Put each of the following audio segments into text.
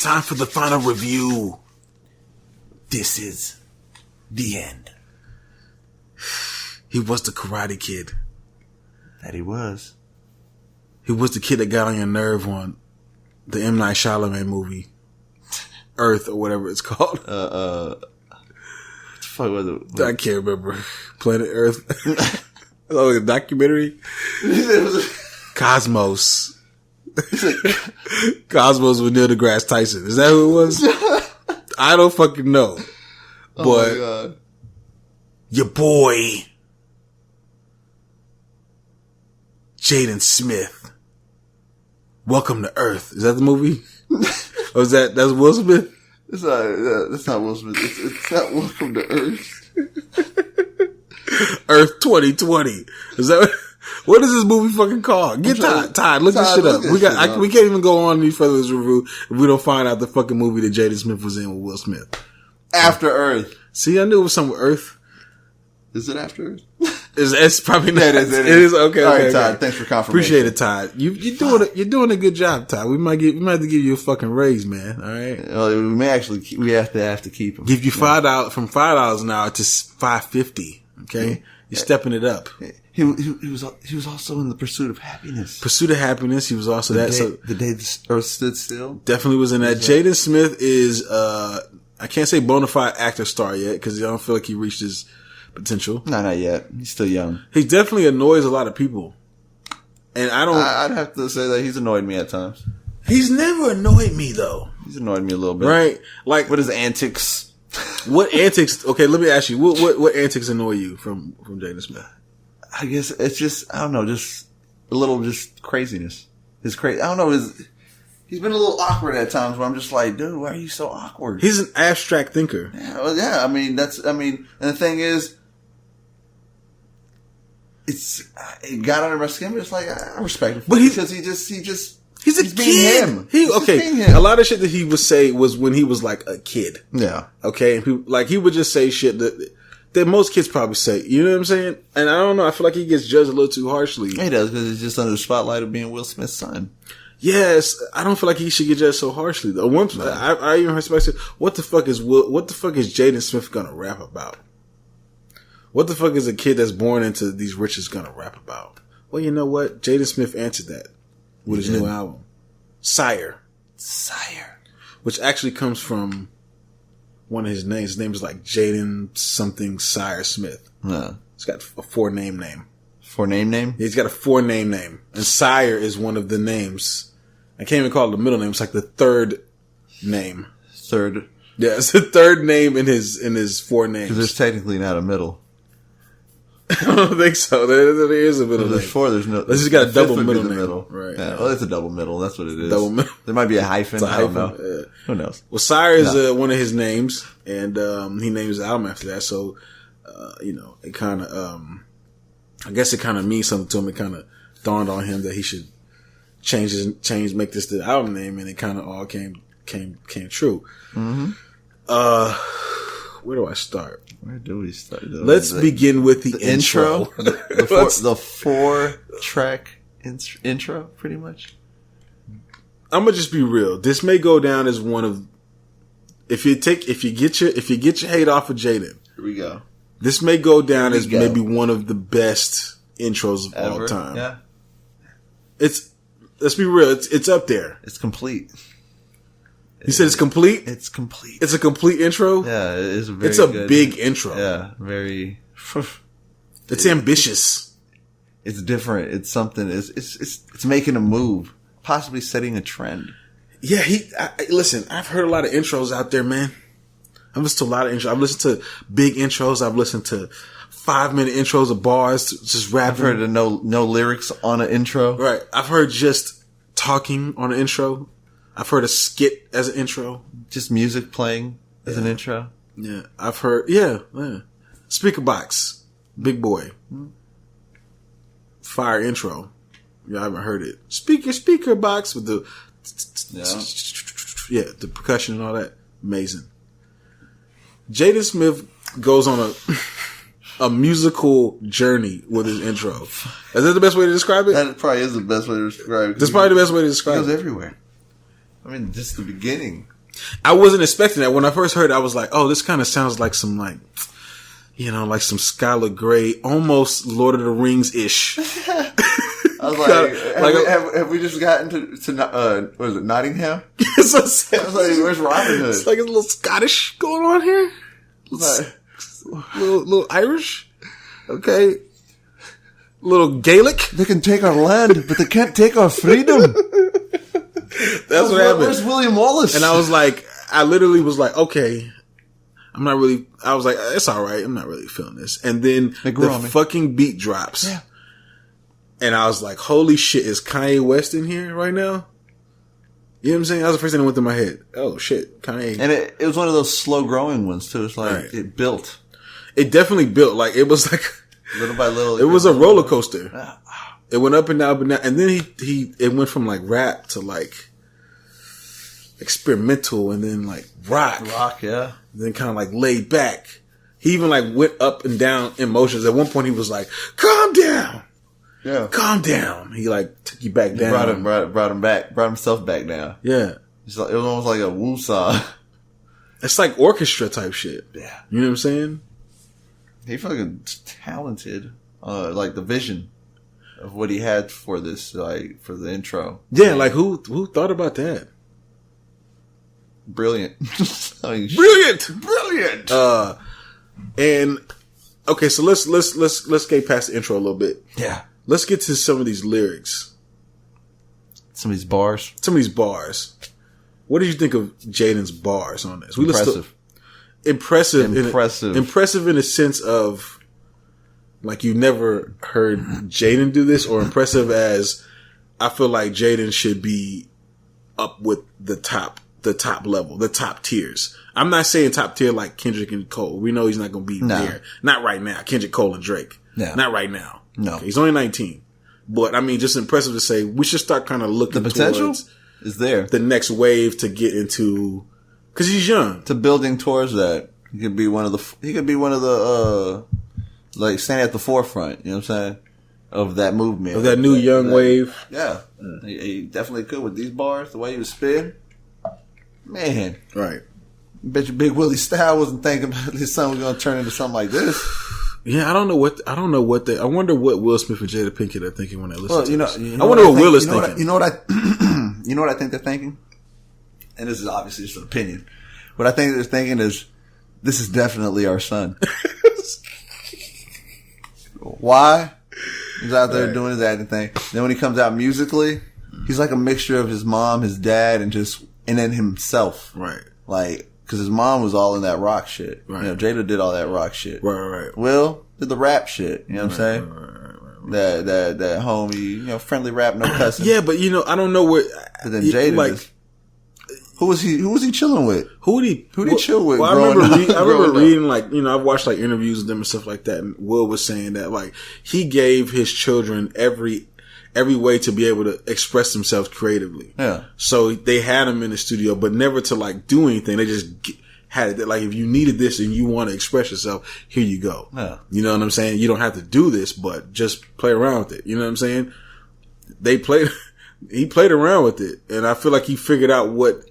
Time for the final review. This is the end. He was the Karate Kid. That he was. He was the kid that got on your nerve on the M. Night Shyamalan movie. Earth or whatever it's called. What the fuck was it? I can't remember. Planet Earth. Oh, a documentary? Cosmos. Cosmos with Neil deGrasse Tyson. Is that who it was? I don't fucking know. But oh my God. Your boy, Jaden Smith. Welcome to Earth. Is that the movie? Or is that's Will Smith? That's not Will Smith. It's not Welcome to Earth. Earth 2020. Is that what is this movie fucking called? Get Todd, look this shit up. We can't even go on any further with this review if we don't find out the fucking movie that Jaden Smith was in with Will Smith. After Earth. See, I knew it was somewhere Earth. Is it After Earth? It's probably not. It is. Okay. All right, okay. Todd. Thanks for confirmation. Appreciate it, Todd. You're doing a good job, Todd. We might have to give you a fucking raise, man. All right. Well, we have to keep him. Give you $5 from $5 an hour to $5.50. Okay, you're stepping it up. He was also in The Pursuit of Happiness. Pursuit of Happiness. He was also the day the Earth stood still. Definitely was in that. Jaden Smith is I can't say bona fide actor star yet because I don't feel like he reached his potential. No, not yet. He's still young. He definitely annoys a lot of people, and I'd have to say that he's annoyed me at times. He's never annoyed me though. He's annoyed me a little bit, right? Like what his antics. What antics? Okay, let me ask you. What antics annoy you from Jaden Smith? I guess it's just I don't know, just a little just craziness. His crazy. I don't know. He's been a little awkward at times where I'm just like, dude, why are you so awkward? He's an abstract thinker. Yeah, well, yeah. And the thing is, it got under my skin, but it's like I respect him, but because he's a kid. Being him. A lot of shit that he would say was when he was like a kid. Yeah. Okay. And he would just say shit that most kids probably say. You know what I'm saying? And I don't know. I feel like he gets judged a little too harshly. He does because he's just under the spotlight of being Will Smith's son. Yes, I don't feel like he should get judged so harshly though. Once I even respect it. What the fuck is Jaden Smith gonna rap about? What the fuck is a kid that's born into these riches gonna rap about? Well, you know what? Jaden Smith answered that with his new album, Syre. Which actually comes from one of his names. His name is like Jaden something Syre Smith. He's got a 4-name name. 4-name name? He's got a 4-name name. And Syre is one of the names. I can't even call it the middle name. It's like the third name. Third? Yeah, it's the third name in his 4 names. Because there's technically not a middle. I don't think so. There is a middle name. There's 4. There's no. This has got a double middle name. Middle. Right. Yeah. Well, it's a double middle. That's what it is. Double middle. There might be a hyphen. I don't know. Yeah. Who knows? Well, Syre is one of his names, and he named his album after that. So, it kind of, I guess it kind of means something to him. It kind of dawned on him that he should make this the album name, and it kind of all came true. Mm-hmm. Where do I start? Where do we start? Let's begin with the intro. The 4-track intro, pretty much. I'm gonna just be real. This may go down as one of if you get your hate off of Jaden. Here we go. This may go down as maybe one of the best intros of all time. Yeah. Let's be real. It's up there. It's complete. You said it's complete? It's complete. It's a complete intro? Yeah, it is It's a big intro. Yeah, very. It's ambitious. It's different. It's something. It's making a move, possibly setting a trend. Yeah, listen, I've heard a lot of intros out there, man. I've listened to a lot of intros. I've listened to big intros. I've listened to 5-minute intros of bars, just rapping. I've heard of no lyrics on an intro. Right. I've heard just talking on an intro. I've heard a skit as an intro. Just music playing as an intro. Yeah. I've heard, yeah. Speaker box. Big boy. Fire intro. Yeah, I haven't heard it. Speaker box with the, the percussion and all that. Amazing. Jaden Smith goes on a musical journey with his intro. Is that the best way to describe it? That probably is the best way to describe it. That's probably the best way to describe it. He goes everywhere. I mean, just the beginning. I wasn't expecting that. When I first heard it, I was like, oh, this kind of sounds like some like some Skylar Grey, almost Lord of the Rings-ish. I was like, have we just gotten to what is it, Nottingham? I was like, where's Robin Hood? It's like a little Scottish going on here. Little Irish. Okay. Little Gaelic. They can take our land, but they can't take our freedom. That's what happened. Where's William Wallace? And I literally was like, okay, I was like, it's all right. I'm not really feeling this. And then the fucking beat drops. Yeah. And I was like, holy shit, is Kanye West in here right now? You know what I'm saying? That was the first thing that went through my head. Oh shit, Kanye. And it was one of those slow growing ones too. It's like It built. It definitely built. Like it was like little by little. It was a roller coaster. It went up and down, and then it went from like rap to like experimental, and then like rock, yeah. And then kind of like laid back. He even like went up and down emotions. At one point, he was like, "Calm down, calm down." He like took you back down. Brought him back. Brought himself back down. Yeah, it was almost like a woo song. It's like orchestra type shit. Yeah, you know what I'm saying? He fucking talented. Like the vision of what he had for this, like for the intro. Yeah, like who thought about that? Brilliant. Brilliant. And okay, so let's get past the intro a little bit. Yeah. Let's get to some of these lyrics. Some of these bars. What did you think of Jaden's bars on this? Impressive. Impressive in the sense of like you never heard Jaden do this, or impressive as I feel like Jaden should be up with the top level, the top tiers. I'm not saying top tier like Kendrick and Cole. We know he's not going to be there. Not right now. Kendrick, Cole, and Drake. No. Not right now. No. Okay, he's only 19. But I mean, just impressive to say we should start kind of looking the potential towards is there. The next wave to get into, because he's young. To building towards that. He could be one of the like standing at the forefront, you know what I'm saying? Of that movement. Of that new young wave. Yeah. He definitely could with these bars, the way he was spitting. Man. Right. Bet you Big Willie Style wasn't thinking his son was going to turn into something like this. Yeah, I wonder what Will Smith and Jada Pinkett are thinking when they listen to this. I wonder what Will is thinking. You know what I think they're thinking? And this is obviously just an opinion. What I think they're thinking is, this is definitely our son. Why? He's out there doing his acting thing. Then when he comes out musically, he's like a mixture of his mom, his dad, and then himself. Right. Like, cause his mom was all in that rock shit. Right. You know, Jada did all that rock shit. Right. Will did the rap shit. You know what I'm saying? Right. That homie, friendly rap, no cussing. Yeah, but I don't know what. But then Jada like. Who was he chilling with? Who did he chill with? Well, I remember reading I've watched like interviews with them and stuff like that. And Will was saying that like he gave his children every way to be able to express themselves creatively. Yeah. So they had him in the studio, but never to like do anything. They just had it. Like if you needed this and you want to express yourself, here you go. Yeah. You know what I'm saying? You don't have to do this, but just play around with it. You know what I'm saying? He played around with it, and I feel like he figured out what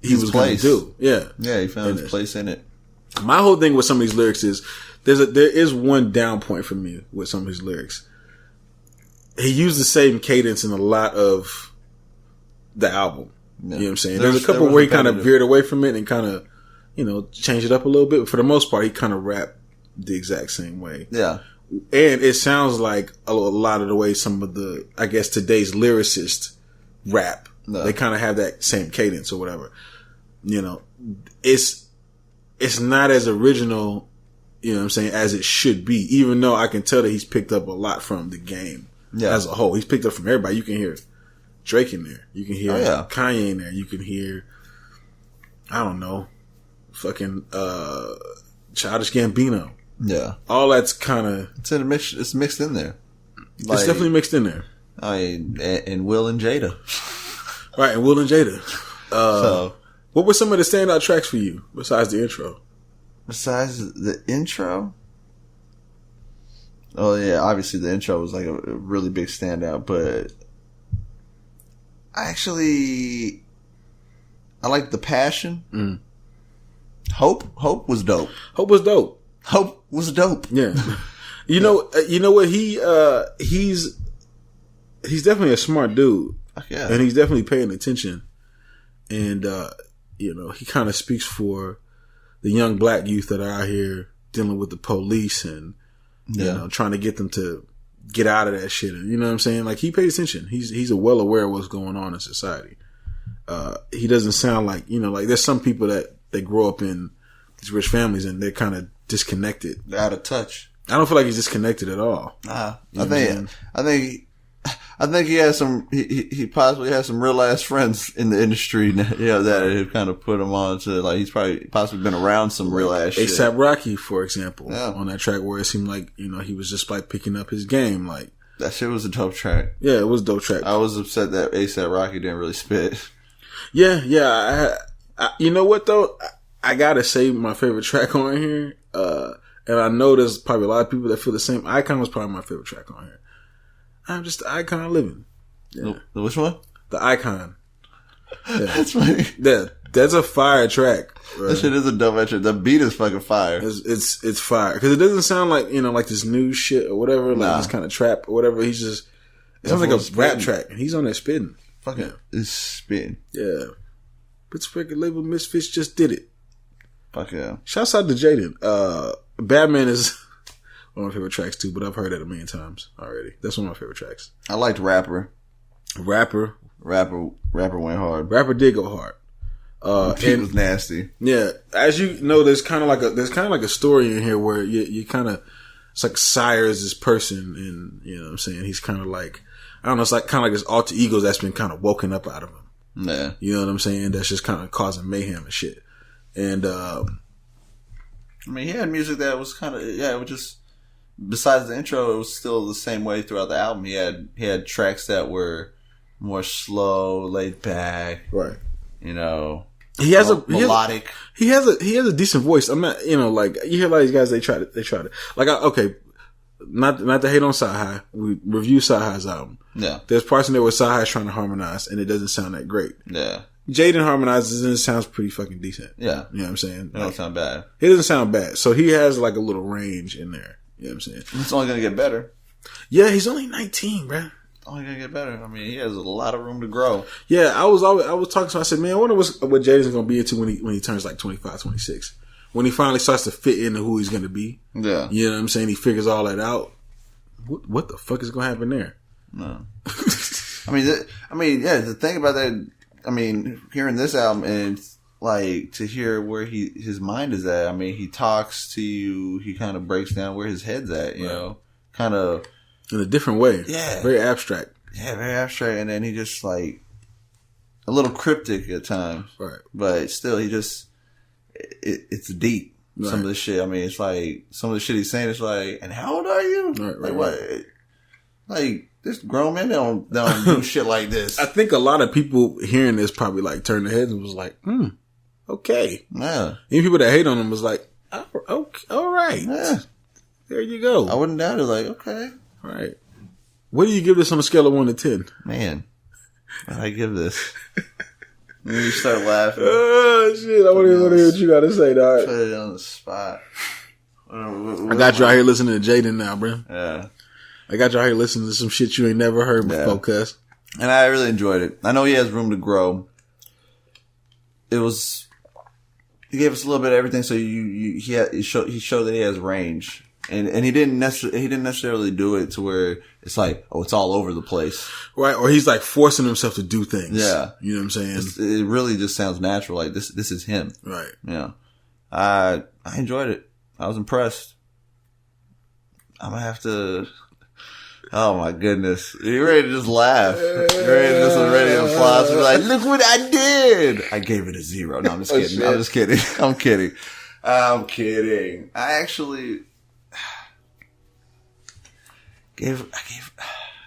he was going to do. Yeah. Yeah, he found his place in it. My whole thing with some of these lyrics is there is one down point for me with some of his lyrics. He used the same cadence in a lot of the album. Yeah. You know what I'm saying? There's a couple where he kind of veered away from it and kind of, changed it up a little bit. But for the most part, he kind of rapped the exact same way. Yeah. And it sounds like a lot of the way some of the, I guess, today's lyricists rap. No. They kind of have that same cadence or whatever. It's not as original, what I'm saying, as it should be, even though I can tell that he's picked up a lot from the game as a whole. He's picked up from everybody. You can hear Drake in there. You can hear Kanye in there. You can hear, I don't know, fucking Childish Gambino. Yeah. All that's kind of... It's mixed in there. It's definitely mixed in there. I mean, and Will and Jada. Right, and Will and Jada. What were some of the standout tracks for you besides the intro? Besides the intro? Oh yeah, obviously the intro was like a really big standout, but I actually I liked the passion. Hope was dope. Hope was dope. Hope was dope. Yeah. You know what? He's definitely a smart dude. Yeah. And he's definitely paying attention. And, he kind of speaks for the young black youth that are out here dealing with the police and, trying to get them to get out of that shit. You know what I'm saying? Like, he pays attention. He's well aware of what's going on in society. He doesn't sound like, like there's some people that they grow up in these rich families and they're kind of disconnected. They're out of touch. I don't feel like he's disconnected at all. I think he has some. He possibly has some real ass friends in the industry. That have kind of put him on to like he's possibly been around some real ass shit. A$AP Rocky, for example, on that track where it seemed like he was just like picking up his game. Like that shit was a dope track. Yeah, it was a dope track. I was upset that A$AP Rocky didn't really spit. Yeah. You know what though? I gotta say my favorite track on here. And I know there's probably a lot of people that feel the same. Icon was probably my favorite track on here. I'm just the icon of living. Yeah. Which one? The Icon. Yeah. That's funny. Yeah, that's a fire track. Right? That shit is a dope track. The beat is fucking fire. It's fire because it doesn't sound like like this new shit or whatever. Like this kind of trap or whatever. He's just it sounds like a rap track, and he's on there spitting. Fucking is spitting. Yeah, Pittsburgh label Misfits just did it. Fuck yeah! Shouts out to Jaden. Batman is one of my favorite tracks too, but I've heard it a million times already. That's one of my favorite tracks. I liked Rapper. Rapper went hard. Rapper did go hard. He was nasty. Yeah, as you know, there's kind of like a story in here where you kind of it's like Syre is this person, and you know what I'm saying he's kind of like I don't know, it's like kind of like his alter egos that's been kind of woken up out of him. Yeah, you know what I'm saying? That's just kind of causing mayhem and shit. And I mean, he had music that was kind of it was just besides the intro, it was still the same way throughout the album. He had tracks that were more slow, laid back, right? He has melodic. He has a decent voice. I'm not, like you hear a lot of these guys. They try to like not to hate on Sci-Hi. We review Sci-Hi's album. Yeah, there's parts in there where Sci-Hi's trying to harmonize, and it doesn't sound that great. Yeah. Jaden harmonizes and it sounds pretty fucking decent. Yeah. You know what I'm saying? It don't sound bad. It doesn't sound bad. So he has like a little range in there. You know what I'm saying? It's only going to get better. Yeah, he's only 19, bruh. It's only going to get better. I mean, he has a lot of room to grow. Yeah, I was talking to him. I said, man, I wonder what Jaden's going to be into when he turns like 25, 26. When he finally starts to fit into who he's going to be. Yeah. You know what I'm saying? He figures all that out. What the fuck is going to happen there? No. I mean, the thing about that, I mean, hearing this album and like to hear where his mind is at. I mean, he talks to you. He kind of breaks down where his head's at. You know, kind of in a different way. Yeah, very abstract. Yeah, very abstract. And then he just like a little cryptic at times. Right, but still, he just it's deep. Right. Some of the shit. I mean, it's like some of the shit he's saying. It's like, and how old are you? Right. What? Like. This grown men don't do shit like this. I think a lot of people hearing this probably like turned their heads and was like, okay. Yeah. Even people that hate on him was like, okay, all right. Yeah. There you go. I wouldn't doubt it. Like, okay. All right. What do you give this on a scale of 1 to 10? Man, what do I give this? Then you start laughing. Oh, shit. I want to hear what you got to say, dog. Put it on the spot. I got you out here listening to Jaden now, bro. Yeah. I got you out here listening to some shit you ain't never heard before, cuz. And I really enjoyed it. I know he has room to grow. He gave us a little bit of everything, so he showed that he has range. And he didn't necessarily do it to where it's like, oh, it's all over the place. Right. Or he's like forcing himself to do things. Yeah. You know what I'm saying? It really just sounds natural. Like this is him. Right. Yeah. I enjoyed it. I was impressed. I'm gonna have to. Oh my goodness! You're ready to just laugh. You're ready to applause. You're like, look what I did! I gave it a 0. No, I'm just kidding. Shit. I'm just kidding. I'm kidding. I actually gave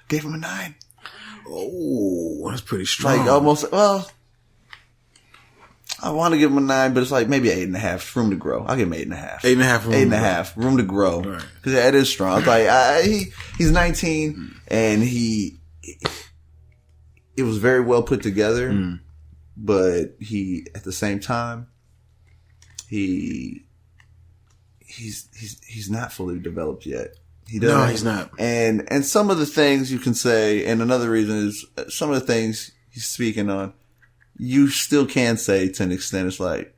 him a 9. Oh, that's pretty strong. Like almost. Well, I want to give him a 9, but it's like maybe 8.5. Room to grow. I'll give him 8.5. 8.5. 8.5. Room to grow. Because that is strong. It's like he's 19 and it was very well put together, but he at the same time he's not fully developed yet. No, he's not. And some of the things you can say, and another reason is some of the things he's speaking on, you still can say to an extent. It's like,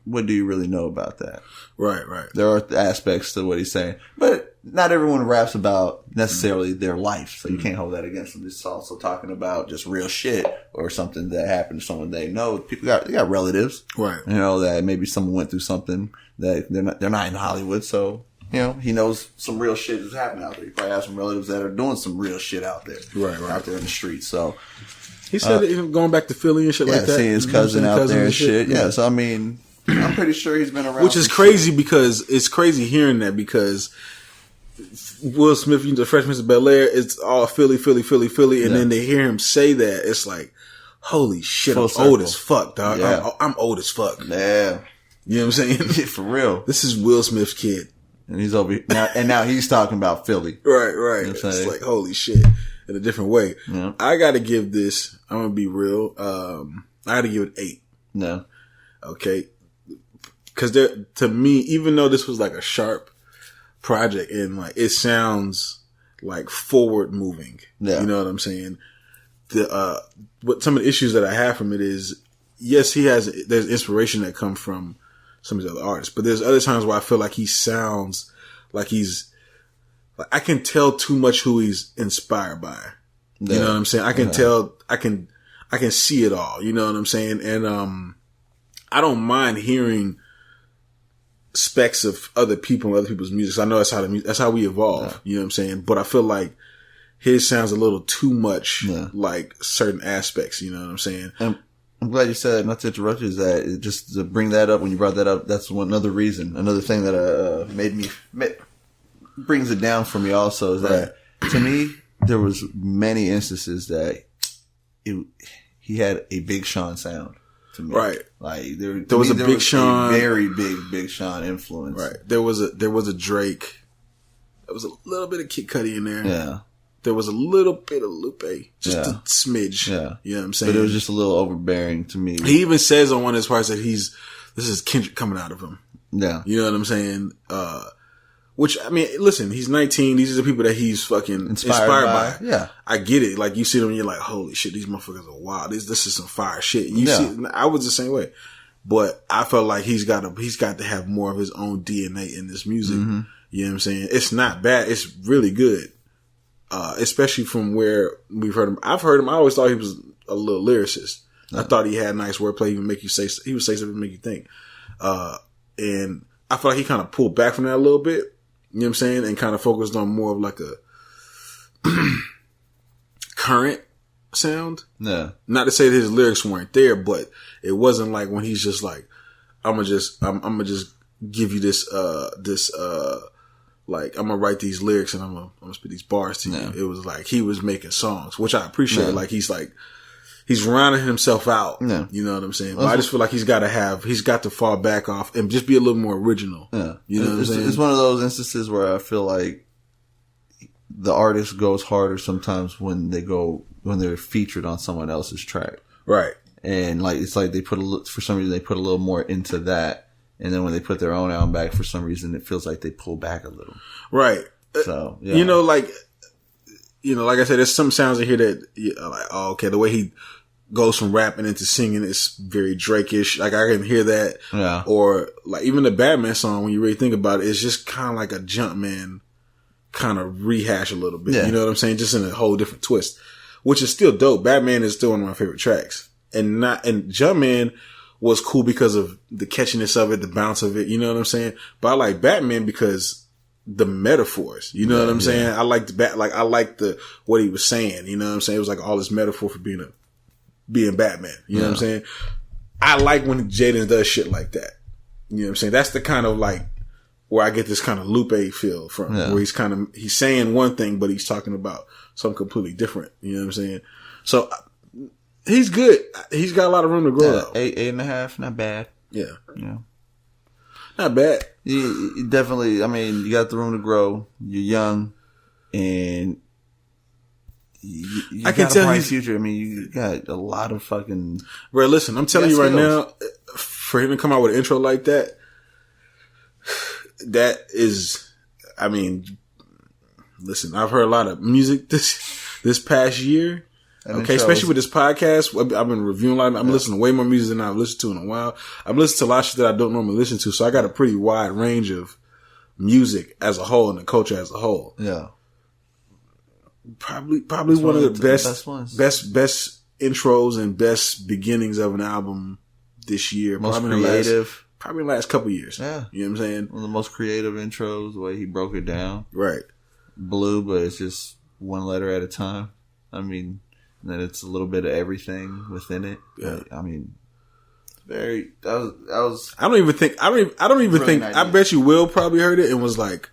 what do you really know about that? Right. There are aspects to what he's saying, but not everyone raps about necessarily their life, so you can't hold that against them. It's also talking about just real shit or something that happened to someone they know. People got relatives, right? You know, that maybe someone went through something that they're not in Hollywood, so you know he knows some real shit is happening out there. He probably has some relatives that are doing some real shit out there, right, out there in the streets. So he said even going back to Philly and shit like that, seeing his cousin out there and shit. Yeah, so I mean, I'm pretty sure he's been around. Which is crazy because it's crazy hearing that because Will Smith, the Fresh Prince of Bel-Air, it's all Philly, and then they hear him say that, it's like, holy shit, I'm old as fuck, dog. Yeah. I'm old as fuck. Yeah. You know what I'm saying? Yeah, for real. This is Will Smith's kid. And he's over here now, and now he's talking about Philly. Right. You know it's like, holy shit, in a different way. Yeah. I gotta give this, I'm gonna be real, I gotta give it 8. No. Okay. Cause to me, even though this was like a sharp project and like it sounds like forward moving. Yeah. You know what I'm saying? But some of the issues that I have from it is, yes, there's inspiration that comes from some of the other artists, but there's other times where I feel like he sounds like I can tell too much who he's inspired by. Yeah. You know what I'm saying? I can tell, I can see it all. You know what I'm saying? And, I don't mind hearing specks of other people and other people's music. So I know that's how we evolve. Yeah. You know what I'm saying? But I feel like his sounds a little too much like certain aspects. You know what I'm saying? I'm glad you said, not to interrupt you, is that just to bring that up when you brought that up, that's another thing that brings it down for me also is that to me, there was many instances that he had a Big Sean sound. Right. Like there was a Big Sean, very big Sean influence. Right. There was a Drake. There was a little bit of Kid Cudi in there. Yeah. There was a little bit of Lupe. Just a smidge. Yeah. You know what I'm saying? But it was just a little overbearing to me. He even says on one of his parts that this is Kendrick coming out of him. Yeah. You know what I'm saying? Which, I mean, listen, he's 19. These are the people that he's fucking inspired by. Yeah. I get it. Like, you see them and you're like, holy shit, these motherfuckers are wild. This is some fire shit. See, I was the same way. But I felt like he's got to have more of his own DNA in this music. Mm-hmm. You know what I'm saying? It's not bad. It's really good. Especially from where we've heard him. I've heard him. I always thought he was a little lyricist. I thought he had nice wordplay. He would say something to make you think. And I feel like he kind of pulled back from that a little bit. You know what I'm saying? And kind of focused on more of like a current sound. Yeah. Not to say that his lyrics weren't there, but it wasn't like when he's just like, I'm gonna just give you this, like, I'm gonna write these lyrics and I'm gonna spit these bars to you. It was like he was making songs, which I appreciate. Yeah. Like he's rounding himself out. Yeah. You know what I'm saying? But I just feel like he's got to fall back off and just be a little more original. Yeah. You know what I'm saying? It's one of those instances where I feel like the artist goes harder sometimes when they're featured on someone else's track. Right. And like, it's like for some reason they put a little more into that. And then when they put their own album back, for some reason it feels like they pull back a little. Right. So, yeah. Like I said, there's some sounds in here that, like, oh, okay, the way he goes from rapping into singing is very Drake-ish. Like, I can hear that. Yeah. Or, like, even the Batman song, when you really think about it, it's just kind of like a Jumpman kind of rehash a little bit. Yeah. You know what I'm saying? Just in a whole different twist. Which is still dope. Batman is still one of my favorite tracks. And Jumpman was cool because of the catchiness of it, the bounce of it. You know what I'm saying? But I like Batman because the metaphors, you know what I'm saying? I like what he was saying, you know what I'm saying? It was like all this metaphor for being Batman, you know what I'm saying? I like when Jaden does shit like that. You know what I'm saying? That's the kind of like where I get this kind of Lupe feel from, where he's saying one thing, but he's talking about something completely different. You know what I'm saying? So he's good. He's got a lot of room to grow. Though. 8.5, not bad. Yeah. Yeah. Not bad. You definitely, I mean, you got the room to grow. You're young and You I can got tell a bright he's future. I mean, you got a lot of fucking. Bro, listen, I'm telling you right skills. now, for him to come out with an intro like that, that is, I mean, listen, I've heard a lot of music this past year. Okay, especially with this podcast, I've been reviewing a lot. I'm listening to way more music than I've listened to in a while. I've listened to a lot of shit that I don't normally listen to, so I got a pretty wide range of music as a whole and the culture as a whole. Yeah, probably one of the best intros and best beginnings of an album this year. Most probably creative. Probably the last couple of years. Yeah, you know what I'm saying. One of the most creative intros. The way he broke it down. Right. Blue, but it's just one letter at a time. I mean. And then it's a little bit of everything within it. Yeah. I mean, that was. I don't even think. I bet you Will probably heard it and was like,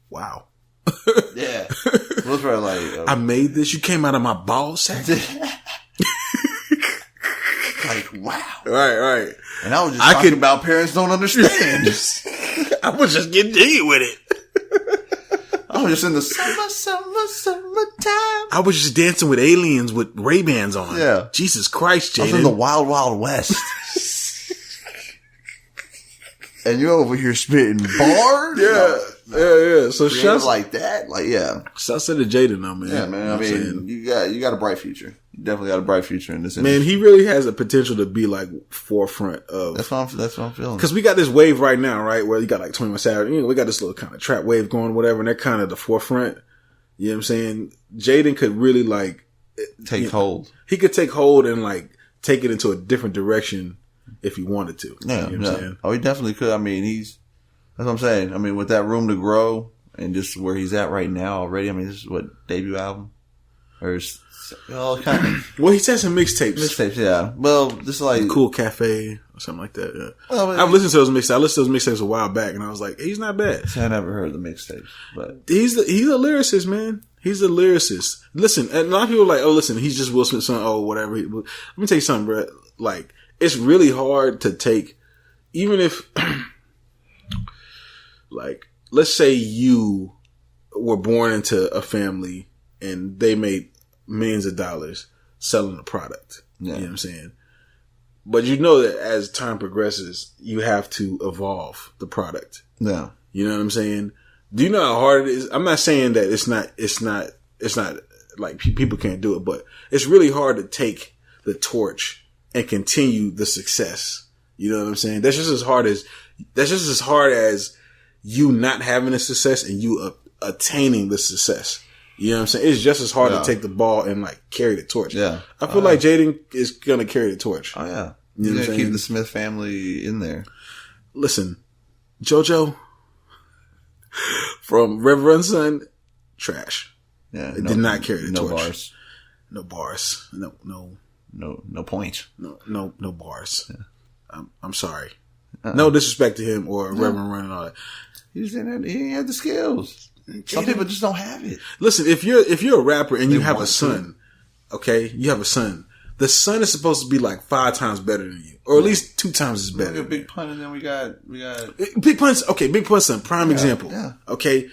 "Wow." Yeah. Will's probably like, I made this. You came out of my ball sack. Like, wow. Right. And I was just talking about parents don't understand. I was just getting jiggy with it. I was just in the summertime. I was just dancing with aliens with Ray-Bans on. Yeah. Jesus Christ, Jaden. I was in the wild, wild west. And you're over here spitting bars? Yeah. Yeah. So shouts like that? Like, yeah. Shouts to Jaden though, man. Yeah, man. I mean, you got a bright future. You definitely got a bright future in this Man, industry. he really has a potential to be like forefront of. That's what I'm feeling. Because we got this wave right now, right? Where you got like 21 Savage. You know, we got this little kind of trap wave going, whatever, and they're kind of the forefront. You know what I'm saying? Jaden could really like take hold. He could take hold and like take it into a different direction if he wanted to. Yeah, you know what I'm saying? Oh, he definitely could. I mean, that's what I'm saying. I mean, with that room to grow and just where he's at right now already. I mean, this is what debut album or kind of. Well, he's had some mixtapes. Yeah. Well, just like Cool Cafe or something like that. Yeah. Well, I've listened to those mixtapes. I listened to those mixtapes a while back, and I was like, he's not bad. I never heard the mixtapes, but he's a lyricist, man. He's a lyricist. Listen, and a lot of people are like, oh, listen, he's just Will Smith's son. Oh, whatever. Let me tell you something, bro. Like, it's really hard to take, even if, like, let's say you were born into a family and they made millions of dollars selling a product. Yeah. You know what I'm saying? But you know that as time progresses, you have to evolve the product. Yeah. You know what I'm saying? Do you know how hard it is? I'm not saying that it's not like people can't do it, but it's really hard to take the torch and continue the success. You know what I'm saying? That's just as hard as you not having a success and you attaining the success. You know what I'm saying? It's just as hard to take the ball and like carry the torch. Yeah. I feel like Jaden is going to carry the torch. Oh yeah. You know what I'm saying? Keep the Smith family in there. Listen, JoJo from Reverend Son, trash. Yeah. It did not carry the torch. Bars. No bars. No point. No bars. Yeah. I'm sorry. Uh-uh. No disrespect to him or Reverend Run and all that. He didn't have the skills. Some people just don't have it. Listen, if you're a rapper and you have a son, okay, you have a son. The son is supposed to be like 5 times better than you, or at least 2 times as better. We got Big Pun, and then we got Big Pun's. Okay, Big Pun's son, prime example. Yeah. Okay,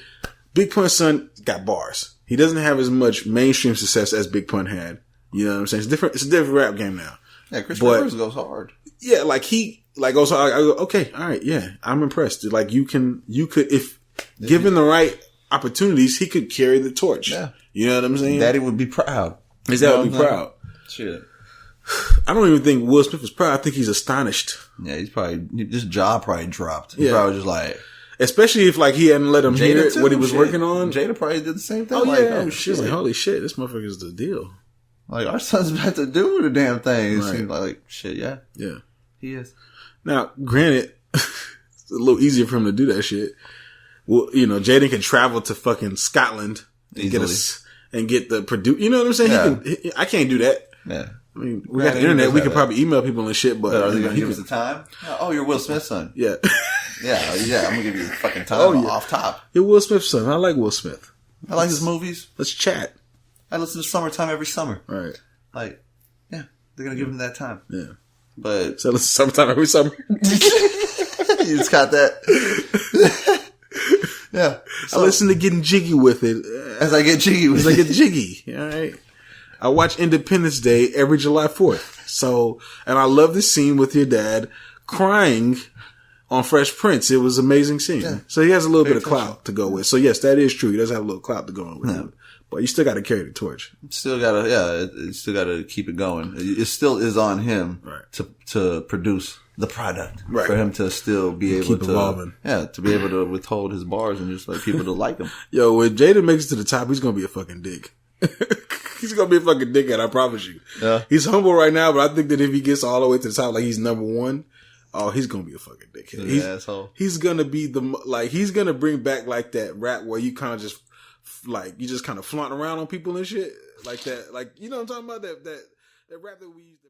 Big Pun's son got bars. He doesn't have as much mainstream success as Big Pun had. You know what I'm saying? It's a different rap game now. Yeah, Chris Rivers goes hard. Yeah, like he also. I go, okay, all right, yeah, I'm impressed. Like you could, if given the right opportunities, he could carry the torch. Yeah. You know what I'm saying? Daddy would be proud. His dad would be proud. Shit. I don't even think Will Smith was proud. I think he's astonished. Yeah, this jaw probably dropped. He probably just like, especially if like he hadn't let him hear what he was working on. Jada probably did the same thing. Oh like, yeah, oh she's like, holy shit, this motherfucker's the deal. Like our son's about to do the damn thing. It Right. seems like shit. Yeah, he is. Now, granted, it's a little easier for him to do that shit. Well, you know, Jaden can travel to fucking Scotland and get the produce. You know what I'm saying? I can't do that. Yeah. I mean, we got the internet. We can probably email people and shit, but are they going to give us the time? Oh, you're Will Smith's son. Yeah. yeah. I'm going to give you the fucking time off top. You're Will Smith's son. I like Will Smith. I like his movies. Let's chat. I listen to Summertime every summer. Right. Like, yeah, they're going to give him that time. Yeah. But. So listen Summertime every summer. You just got that. Yeah. So, I listen to Getting Jiggy with it. As I get jiggy with it. As I get jiggy. All right. I watch Independence Day every July 4th. So, and I love this scene with your dad crying on Fresh Prince. It was an amazing scene. Yeah. So he has a little bit of clout to go with. So yes, that is true. He does have a little clout to go with him. But you still got to carry the torch. Still got to keep it going. It still is on him to produce the product for him to still be able to evolving. To be able to withhold his bars and just like people to like him. Yo, when Jaden makes it to the top, he's gonna be a fucking dick. He's gonna be a fucking dickhead, I promise you. Yeah. He's humble right now, but I think that if he gets all the way to the top, like he's number one, oh, he's gonna be a fucking dickhead. He's asshole. He's gonna be he's gonna bring back like that rap where you kind of just like you just kind of flaunt around on people and shit like that. Like you know what I'm talking about? That rap that we used to.